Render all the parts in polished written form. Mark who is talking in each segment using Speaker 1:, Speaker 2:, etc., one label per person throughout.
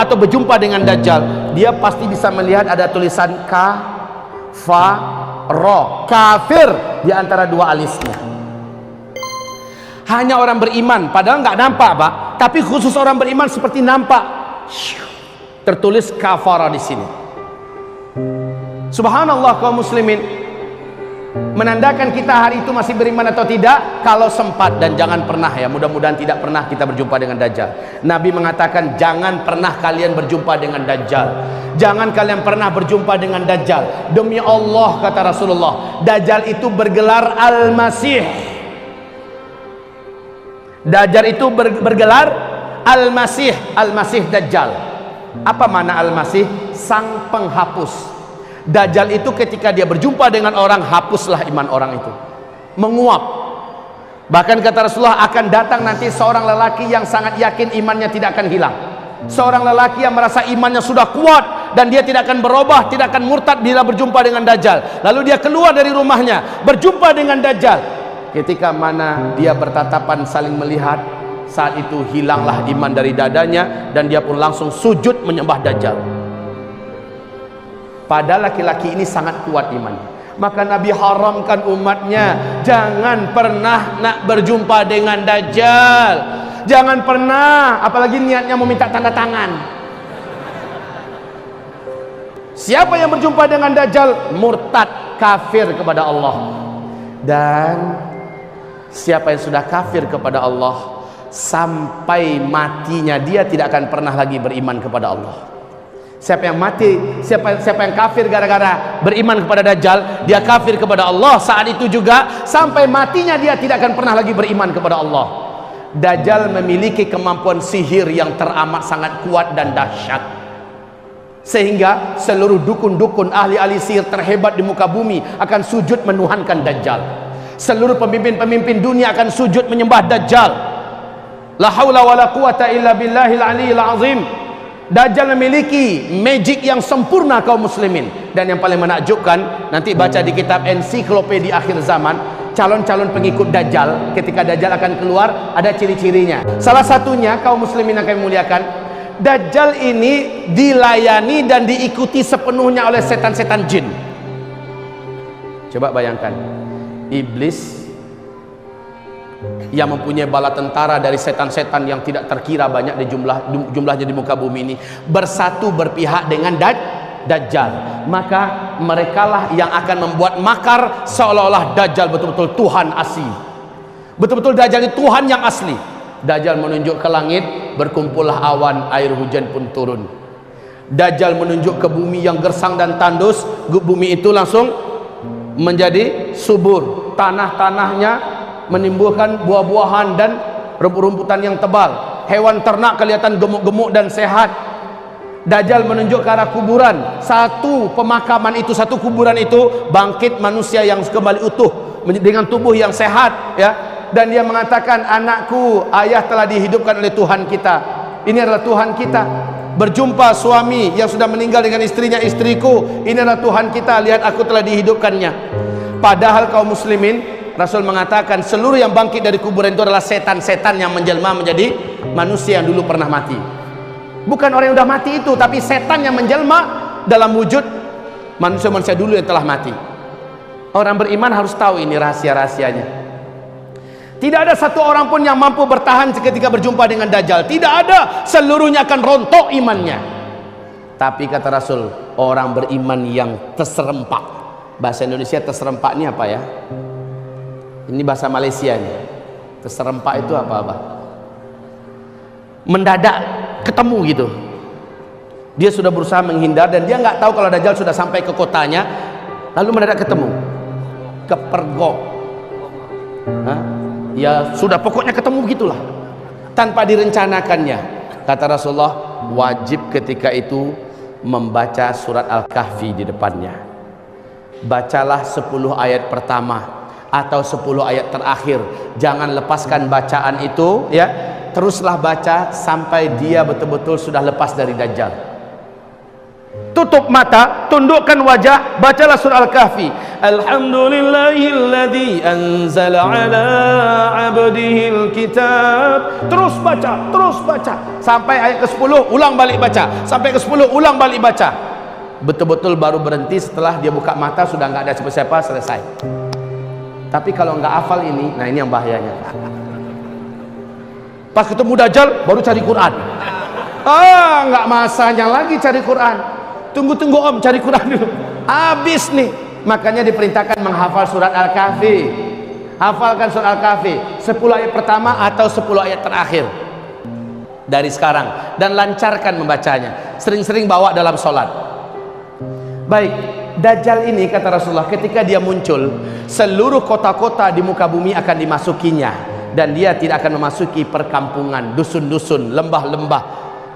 Speaker 1: atau berjumpa dengan Dajjal, dia pasti bisa melihat ada tulisan kafaro, kafir di antara dua alisnya. Hanya orang beriman, padahal nggak nampak Pak, tapi khusus orang beriman seperti nampak tertulis kafara di sini. Subhanallah kaum muslimin, menandakan kita hari itu masih beriman atau tidak kalau sempat. Dan jangan pernah ya, mudah-mudahan tidak pernah kita berjumpa dengan Dajjal. Nabi mengatakan jangan pernah kalian berjumpa dengan Dajjal, jangan kalian pernah berjumpa dengan Dajjal. Demi Allah kata Rasulullah, Dajjal itu bergelar Al-Masih. Dajjal itu bergelar Al-Masih. Al-Masih Dajjal. Apa makna Al-Masih? Sang penghapus. Dajjal itu ketika dia berjumpa dengan orang, hapuslah iman orang itu, menguap. Bahkan kata Rasulullah, akan datang nanti seorang lelaki yang sangat yakin imannya tidak akan hilang, seorang lelaki yang merasa imannya sudah kuat dan dia tidak akan berubah, tidak akan murtad bila berjumpa dengan Dajjal. Lalu dia keluar dari rumahnya, berjumpa dengan Dajjal. Ketika mana dia bertatapan saling melihat, saat itu hilanglah iman dari dadanya dan dia pun langsung sujud menyembah Dajjal. Padahal laki-laki ini sangat kuat imannya. Maka Nabi haramkan umatnya, jangan pernah nak berjumpa dengan Dajjal. Jangan pernah, apalagi niatnya mau minta tanda tangan. Siapa yang berjumpa dengan Dajjal, murtad, kafir kepada Allah. Dan siapa yang sudah kafir kepada Allah, sampai matinya dia tidak akan pernah lagi beriman kepada Allah. Siapa yang mati, siapa yang kafir gara-gara beriman kepada Dajjal, dia kafir kepada Allah. Saat itu juga sampai matinya dia tidak akan pernah lagi beriman kepada Allah. Dajjal memiliki kemampuan sihir yang teramat sangat kuat dan dahsyat, sehingga seluruh dukun-dukun ahli-ahli sihir terhebat di muka bumi akan sujud menuhankan Dajjal. Seluruh pemimpin-pemimpin dunia akan sujud menyembah Dajjal. La haula wala quwata illa billahil aliyil azim. Dajjal memiliki magic yang sempurna kaum muslimin. Dan yang paling menakjubkan, nanti baca di kitab ensiklopedia akhir zaman, calon-calon pengikut Dajjal ketika Dajjal akan keluar ada ciri-cirinya. Salah satunya kaum muslimin yang kami muliakan, Dajjal ini dilayani dan diikuti sepenuhnya oleh setan-setan jin. Coba bayangkan, iblis yang mempunyai bala tentara dari setan-setan yang tidak terkira banyak di jumlahnya di muka bumi ini, bersatu berpihak dengan Dajjal. Maka merekalah yang akan membuat makar seolah-olah Dajjal betul-betul Tuhan asli, betul-betul Dajjal itu Tuhan yang asli. Dajjal menunjuk ke langit, berkumpullah awan, air hujan pun turun. Dajjal menunjuk ke bumi yang gersang dan tandus, bumi itu langsung menjadi subur, tanah-tanahnya menimbulkan buah-buahan dan rumput-rumputan yang tebal. Hewan ternak kelihatan gemuk-gemuk dan sehat. Dajjal menunjuk ke arah kuburan. Satu pemakaman itu, satu kuburan itu bangkit manusia yang kembali utuh dengan tubuh yang sehat, ya. Dan dia mengatakan, anakku, ayah telah dihidupkan oleh Tuhan kita. Ini adalah Tuhan kita. Berjumpa suami yang sudah meninggal dengan istrinya, istriku, ini adalah Tuhan kita, lihat aku telah dihidupkannya. Padahal kaum muslimin, Rasul mengatakan seluruh yang bangkit dari kuburan itu adalah setan-setan yang menjelma menjadi manusia yang dulu pernah mati. Bukan orang yang sudah mati itu, tapi setan yang menjelma dalam wujud manusia-manusia dulu yang telah mati. Orang beriman harus tahu ini rahasia-rahasianya. Tidak ada satu orang pun yang mampu bertahan ketika berjumpa dengan Dajjal. Tidak ada, seluruhnya akan rontok imannya. Tapi kata Rasul, orang beriman yang terserempak. Bahasa Indonesia terserempak ini apa ya? Ini bahasa Malaysia nih. Terserempak itu apa? Mendadak ketemu gitu. Dia sudah berusaha menghindar dan dia nggak tahu kalau Dajjal sudah sampai ke kotanya, lalu mendadak ketemu, kepergok. Ya sudah, pokoknya ketemu gitulah, tanpa direncanakannya. Kata Rasulullah, wajib ketika itu membaca surat Al-Kahfi di depannya. Bacalah 10 ayat pertama atau 10 ayat terakhir, jangan lepaskan bacaan itu, ya. Teruslah baca sampai dia betul-betul sudah lepas dari Dajjal. tutup mata, tundukkan wajah, bacalah surah Al-Kahfi. Alhamdulillahilladzi anzala ala abdihil kitab. Terus baca sampai ayat ke-10, ulang balik baca. Sampai ke-10, ulang balik baca. Betul-betul baru berhenti setelah dia buka mata sudah nggak ada siapa-siapa, selesai. Tapi kalau nggak hafal ini, nah ini yang bahayanya. Pas ketemu Dajjal baru cari Quran. Nggak masanya lagi cari Quran. Tunggu om, cari Quran dulu. Habis nih. Makanya diperintahkan menghafal surat Al-Kahfi. Hafalkan surat Al-Kahfi 10 ayat pertama atau 10 ayat terakhir dari sekarang, dan lancarkan membacanya. Sering-sering bawa dalam sholat. Baik, Dajjal ini kata Rasulullah, ketika dia muncul, seluruh kota-kota di muka bumi akan dimasukinya, dan dia tidak akan memasuki perkampungan, dusun-dusun, lembah-lembah.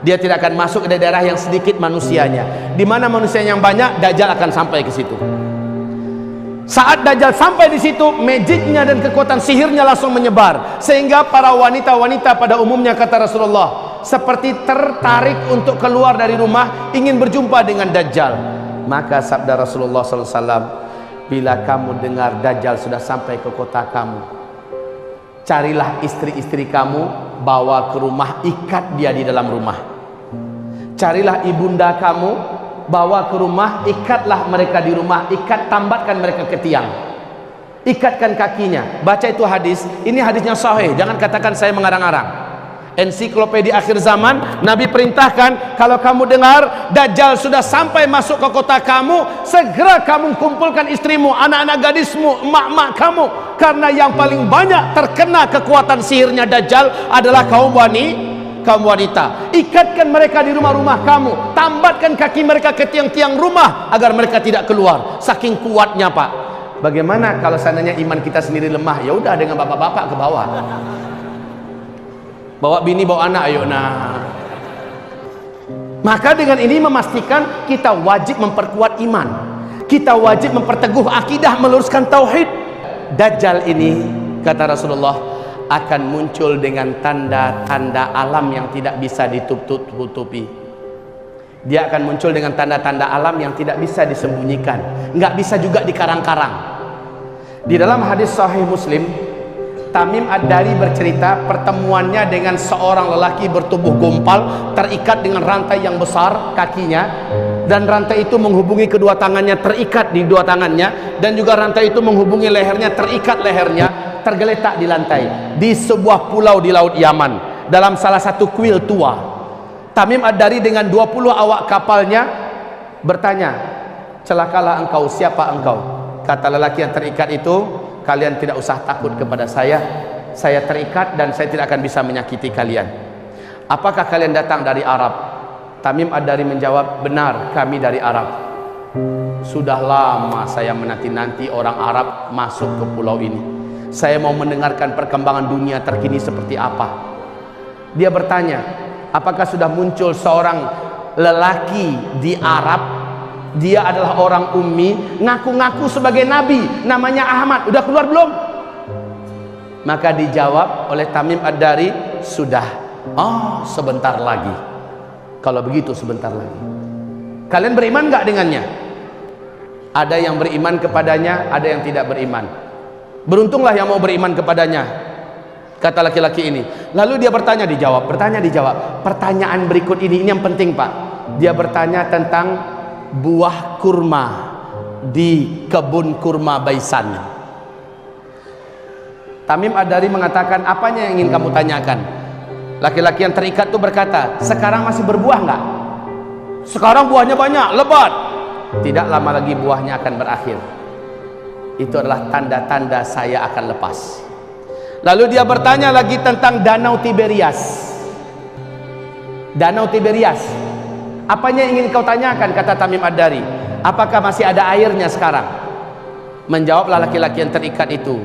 Speaker 1: Dia tidak akan masuk ke daerah yang sedikit manusianya. Di mana manusia yang banyak, Dajjal akan sampai ke situ. Saat Dajjal sampai di situ, magicnya dan kekuatan sihirnya langsung menyebar, sehingga para wanita-wanita pada umumnya kata Rasulullah seperti tertarik untuk keluar dari rumah ingin berjumpa dengan Dajjal. Maka sabda Rasulullah SAW, bila kamu dengar Dajjal sudah sampai ke kota kamu, carilah istri-istri kamu, bawa ke rumah, ikat dia di dalam rumah. Carilah ibunda kamu, bawa ke rumah, ikatlah mereka di rumah, tambatkan mereka ke tiang, ikatkan kakinya. Baca itu hadis, ini hadisnya sahih, jangan katakan saya mengarang-arang. Ensiklopedia akhir zaman, Nabi perintahkan, kalau kamu dengar Dajjal sudah sampai masuk ke kota kamu, segera kamu kumpulkan istrimu, anak-anak gadismu, emak-emak kamu, karena yang paling banyak terkena kekuatan sihirnya Dajjal adalah kaum wanita. Ikatkan mereka di rumah-rumah kamu, tambatkan kaki mereka ke tiang-tiang rumah agar mereka tidak keluar. Saking kuatnya, Pak. Bagaimana kalau seandainya iman kita sendiri lemah? Ya udah, dengan bapak-bapak ke bawah, bawa bini, bawa anak, ayo nah. Maka dengan ini memastikan kita wajib memperkuat iman, kita wajib memperteguh akidah, meluruskan tauhid. Dajjal ini kata Rasulullah akan muncul dengan tanda-tanda alam yang tidak bisa ditutupi. Dia akan muncul dengan tanda-tanda alam yang tidak bisa disembunyikan, nggak bisa juga dikarang-karang. Di dalam hadis sahih Muslim, Tamim Ad-Dari bercerita pertemuannya dengan seorang lelaki bertubuh gumpal, terikat dengan rantai yang besar kakinya, dan rantai itu menghubungi kedua tangannya, terikat di dua tangannya, dan juga rantai itu menghubungi lehernya, terikat lehernya, tergeletak di lantai di sebuah pulau di Laut Yaman, dalam salah satu kuil tua. Tamim Ad-Dari dengan 20 awak kapalnya bertanya, celakalah engkau, siapa engkau? Kata lelaki yang terikat itu, kalian tidak usah takut kepada saya terikat dan saya tidak akan bisa menyakiti kalian. Apakah kalian datang dari Arab? Tamim Ad-Dari menjawab, benar, kami dari Arab. Sudah lama saya menanti-nanti orang Arab masuk ke pulau ini. Saya mau mendengarkan perkembangan dunia terkini seperti apa. Dia bertanya, apakah sudah muncul seorang lelaki di Arab? Dia adalah orang ummi, ngaku-ngaku sebagai nabi, namanya Ahmad. Udah keluar belum? Maka dijawab oleh Tamim Ad-Dari, sudah. Oh, sebentar lagi. Kalau begitu sebentar lagi. Kalian beriman gak dengannya? Ada yang beriman kepadanya, ada yang tidak beriman. Beruntunglah yang mau beriman kepadanya, kata laki-laki ini. Lalu dia bertanya dijawab. Pertanyaan berikut ini yang penting, Pak. Dia bertanya tentang buah kurma di kebun kurma Baisan. Tamim Ad-Dari mengatakan, apanya yang ingin kamu tanyakan? Laki-laki yang terikat itu berkata, sekarang masih berbuah enggak? Sekarang buahnya banyak, lebat. Tidak lama lagi buahnya akan berakhir. Itu adalah tanda-tanda saya akan lepas. Lalu dia bertanya lagi tentang Danau Tiberias. Danau Tiberias, apanya yang ingin kau tanyakan? Kata Tamim Ad-Dari, apakah masih ada airnya sekarang? Menjawablah laki-laki yang terikat itu,